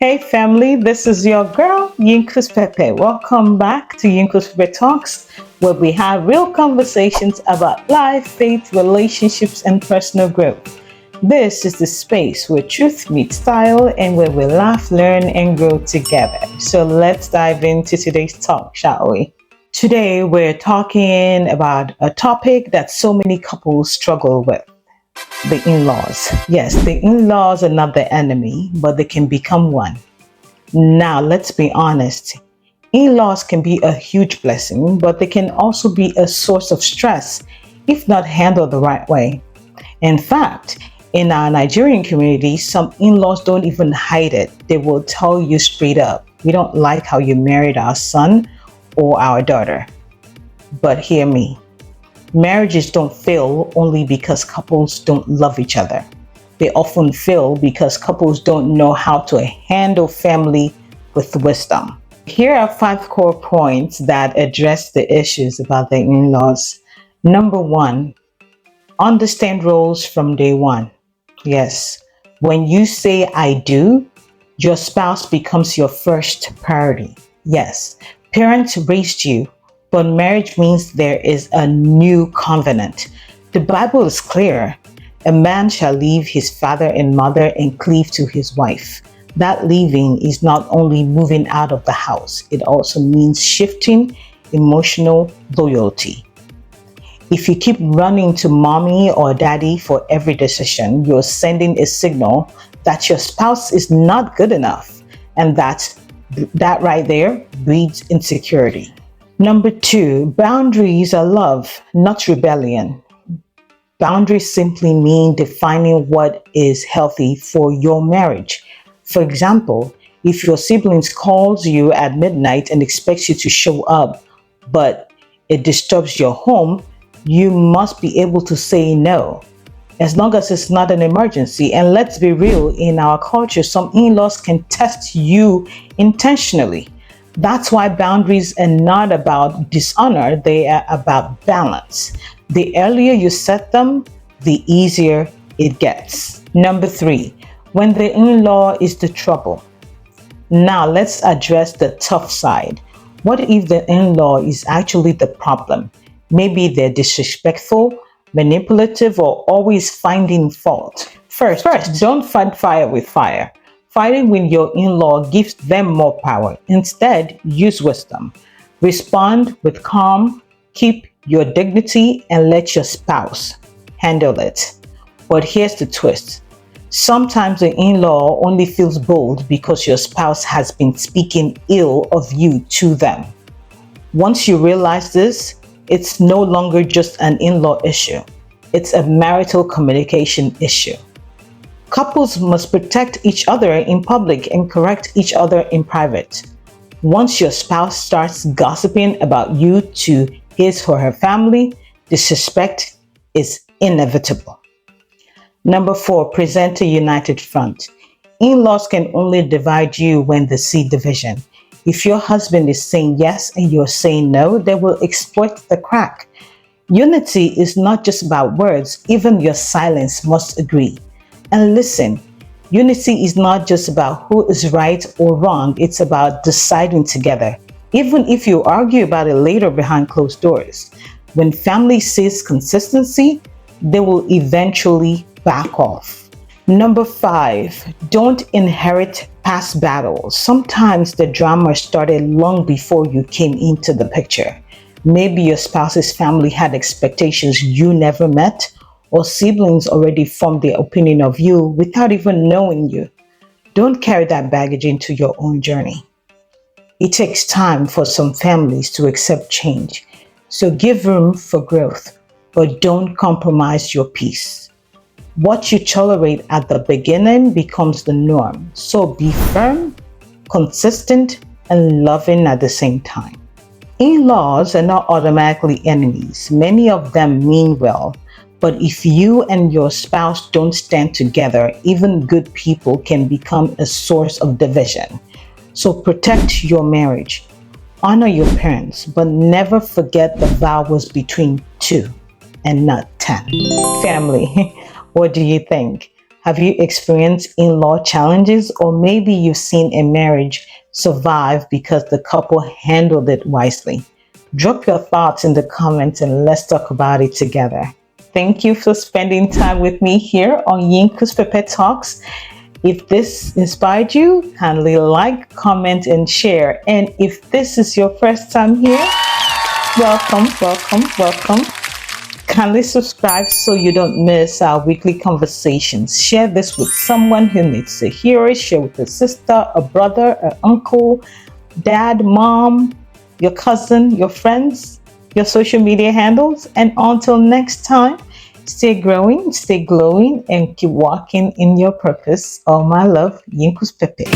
Hey family, this is your girl Yinkus Pepe. Welcome back to Yinkus Pepe Talks, where we have real conversations about life, faith, relationships, and personal growth. This is the space where truth meets style and where we laugh, learn, and grow together. So let's dive into today's talk, shall we? Today we're talking about a topic that so many couples struggle with: the in laws. Yes, the in laws are not the enemy, but they can become one. Now, let's be honest. In laws can be a huge blessing, but they can also be a source of stress if not handled the right way. In fact, in our Nigerian community, some in laws don't even hide it. They will tell you straight up, "We don't like how you married our son or our daughter." But hear me, marriages don't fail only because couples don't love each other. They often fail because couples don't know how to handle family with wisdom. Here are 5 core points that address the issues about the in laws. Number one, understand roles from day one. Yes, when you say "I do," your spouse becomes your first priority. Yes, parents raised you, but marriage means there is a new covenant. The Bible is clear. A man shall leave his father and mother and cleave to his wife. That leaving is not only moving out of the house, it also means shifting emotional loyalty. If you keep running to mommy or daddy for every decision, you're sending a signal that your spouse is not good enough. And that right there breeds insecurity. Number two, boundaries are love, not rebellion. Boundaries simply mean defining what is healthy for your marriage. For example, if your siblings calls you at midnight and expects you to show up, but it disturbs your home, you must be able to say no, as long as it's not an emergency. And let's be real, in our culture, some in-laws can test you intentionally. That's why boundaries are not about dishonor, they are about balance. The earlier you set them, the easier it gets. Number three, when the in-law is the trouble. Now let's address the tough side. What if the in-law is actually the problem? Maybe they're disrespectful, manipulative, or always finding fault. First, don't fight fire with fire. Fighting with your in-law gives them more power. Instead, use wisdom. Respond with calm, keep your dignity, and let your spouse handle it. But here's the twist. Sometimes the in-law only feels bold because your spouse has been speaking ill of you to them. Once you realize this, it's no longer just an in-law issue. It's a marital communication issue. Couples must protect each other in public and correct each other in private. Once your spouse starts gossiping about you to his or her family, disrespect is inevitable. Number four, present a united front. In-laws can only divide you when they see division. If your husband is saying yes and you're saying no, they will exploit the crack. Unity is not just about words, even your silence must agree. And listen, unity is not just about who is right or wrong, it's about deciding together, even if you argue about it later behind closed doors. When family sees consistency, they will eventually back off. Number five, don't inherit past battles. Sometimes the drama started long before you came into the picture. Maybe your spouse's family had expectations you never met, or siblings already formed their opinion of you without even knowing you. Don't carry that baggage into your own journey. It takes time for some families to accept change, so give room for growth, but don't compromise your peace. What you tolerate at the beginning becomes the norm, so be firm, consistent, and loving at the same time. In-laws are not automatically enemies. Many of them mean well. But if you and your spouse don't stand together, even good people can become a source of division. So protect your marriage. Honor your parents, but never forget the vow was between two and not 10. Family, what do you think? Have you experienced in-law challenges, or maybe you've seen a marriage survive because the couple handled it wisely? Drop your thoughts in the comments and let's talk about it together. Thank you for spending time with me here on Yinkus Pepe Talks. If this inspired you, kindly like, comment, and share. And if this is your first time here, welcome, welcome, welcome. Kindly subscribe so you don't miss our weekly conversations. Share this with someone who needs to hear it. Share with a sister, a brother, an uncle, dad, mom, your cousin, your friends, your social media handles. And until next time, stay growing, stay glowing, and keep walking in your purpose. All my love, Yinkus Pepe.